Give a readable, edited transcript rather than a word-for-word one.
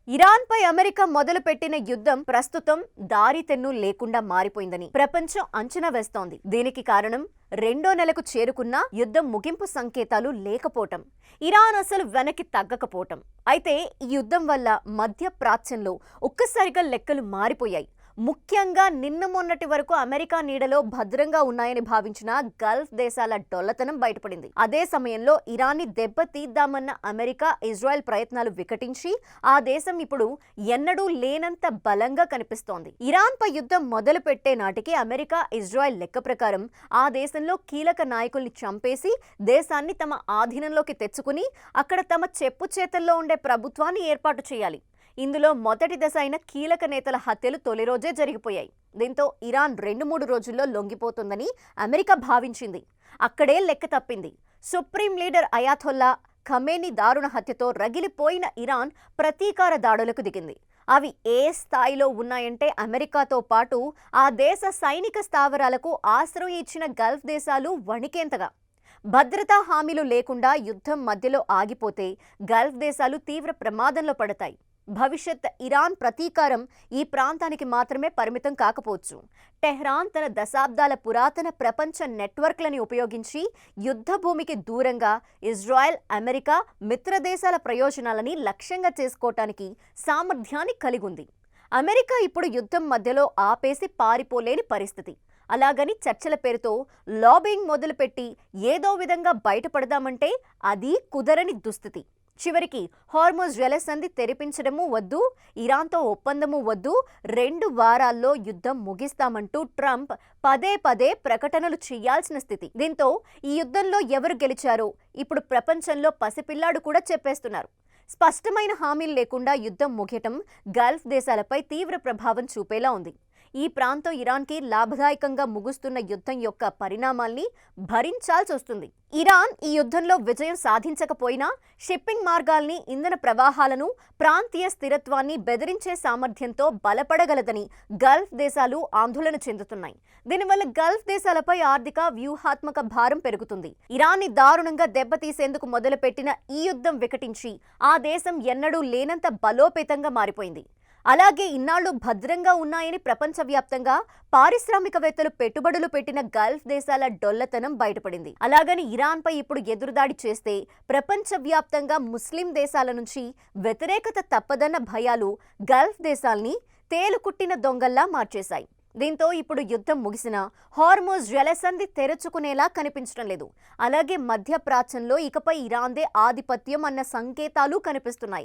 Iran పై America మొదలుపెట్టిన యుద్ధం ప్రస్తుతం దారితెన్ను లేకుండా మారిపోయిందని ప్రపంచం అంచనా వేస్తోంది. దీనికి కారణం రెండో నెలకు చేరుకున్న యుద్ధం ముగింపు సంకేతాలు లేకపోవటం, ఇరాన్ అసలు వెనక్కి తగ్గకపోవటం. అయితే ఈ యుద్ధం వల్ల మధ్య ప్రాచ్యంలో ఒక్కసారిగా లెక్కలు మారిపోయాయి. ముఖ్యంగా నిన్న మొన్నటి వరకు అమెరికా నీడలో భద్రంగా ఉన్నాయని భావించిన గల్ఫ్ దేశాల డొల్లతనం బయటపడింది. అదే సమయంలో ఇరాన్ని దెబ్బతీద్దామన్న అమెరికా, ఇజ్రాయెల్ ప్రయత్నాలు వికటించి ఆ దేశం ఇప్పుడు ఎన్నడూ లేనంత బలంగా కనిపిస్తోంది. ఇరాన్ పై యుద్ధం మొదలు పెట్టే నాటికి అమెరికా, ఇజ్రాయెల్ లెక్క ప్రకారం ఆ దేశంలో కీలక నాయకుల్ని చంపేసి దేశాన్ని తమ ఆధీనంలోకి తెచ్చుకుని అక్కడ తమ చెప్పు చేతల్లో ఉండే ప్రభుత్వాన్ని ఏర్పాటు చేయాలి. ఇందులో మొదటి దశ అయిన కీలక నేతల హత్యలు తొలి రోజే జరిగిపోయాయి. దీంతో ఇరాన్ 2-3 రోజుల్లో లొంగిపోతుందని అమెరికా భావించింది. అక్కడే లెక్క తప్పింది. సుప్రీం లీడర్ అయాతొల్లా ఖమేనీ దారుణ హత్యతో రగిలిపోయిన ఇరాన్ ప్రతీకార దాడులకు దిగింది. అవి ఏ స్థాయిలో ఉన్నాయంటే అమెరికాతో పాటు ఆ దేశ సైనిక స్థావరాలకు ఆశ్రయం ఇచ్చిన గల్ఫ్ దేశాలు వణికేంతగా. భద్రతా హామీలు లేకుండా యుద్ధం మధ్యలో ఆగిపోతే గల్ఫ్ దేశాలు తీవ్ర ప్రమాదంలో పడతాయి. భవిష్యత్ ఇరాన్ ప్రతీకారం ఈ ప్రాంతానికి మాత్రమే పరిమితం కాకపోవచ్చు. టెహ్రాన్ తన దశాబ్దాల పురాతన ప్రపంచ నెట్వర్క్లని ఉపయోగించి యుద్ధ భూమికి దూరంగా ఇజ్రాయెల్, అమెరికా మిత్రదేశాల ప్రయోజనాలని లక్ష్యంగా చేసుకోవటానికి సామర్థ్యాన్ని కలిగి ఉంది. అమెరికా ఇప్పుడు యుద్ధం మధ్యలో ఆపేసి పారిపోలేని పరిస్థితి. అలాగని చర్చల పేరుతో లాబింగ్ మొదలుపెట్టి ఏదో విధంగా బయటపడదామంటే అది కుదరని దుస్థితి. చివరికి హార్మోజ్ జలసంధి తెరిపించడమూ వద్దు, ఇరాన్తో ఒప్పందమూ వద్దు, 2 వారాల్లో యుద్ధం ముగిస్తామంటూ ట్రంప్ పదే పదే ప్రకటనలు చేయాల్సిన స్థితి. దీంతో ఈ యుద్ధంలో ఎవరు గెలిచారో ఇప్పుడు ప్రపంచంలో పసిపిల్లాడు కూడా చెప్పేస్తున్నారు. స్పష్టమైన హామీలు లేకుండా యుద్ధం ముగియటం గల్ఫ్ దేశాలపై తీవ్ర ప్రభావం చూపేలా ఉంది. ఈ ప్రాంతం ఇరాన్కి లాభదాయకంగా ముగుస్తున్న యుద్ధం యొక్క పరిణామాల్ని భరించాల్సి వస్తుంది. ఇరాన్ ఈ యుద్ధంలో విజయం సాధించకపోయినా షిప్పింగ్ మార్గాల్ని, ఇంధన ప్రవాహాలను, ప్రాంతీయ స్థిరత్వాన్ని బెదిరించే సామర్థ్యంతో బలపడగలదని గల్ఫ్ దేశాలు ఆందోళన చెందుతున్నాయి. దీనివల్ల గల్ఫ్ దేశాలపై ఆర్థిక, వ్యూహాత్మక భారం పెరుగుతుంది. ఇరాన్ని దారుణంగా దెబ్బతీసేందుకు మొదలుపెట్టిన ఈ యుద్ధం వికటించి ఆ దేశం ఎన్నడూ లేనంత బలోపేతంగా మారిపోయింది. అలాగే ఇన్నాళ్లు భద్రంగా ఉన్నాయని ప్రపంచవ్యాప్తంగా పారిశ్రామికవేత్తలు పెట్టుబడులు పెట్టిన గల్ఫ్ దేశాల డొల్లతనం బయటపడింది. అలాగని ఇరాన్పై ఇప్పుడు ఎదురుదాడి చేస్తే ప్రపంచవ్యాప్తంగా ముస్లిం దేశాల నుంచి వ్యతిరేకత తప్పదన్న భయాలు గల్ఫ్ దేశాల్ని తేలుకుట్టిన దొంగల్లా మార్చేశాయి. దీంతో ఇప్పుడు యుద్ధం ముగిసినా హార్మోజ్ జలసంధి తెరుచుకునేలా కనిపించడం లేదు. అలాగే మధ్య ప్రాచ్యంలో ఇకపై ఇరాన్దే ఆధిపత్యం అన్న సంకేతాలు కనిపిస్తున్నాయి.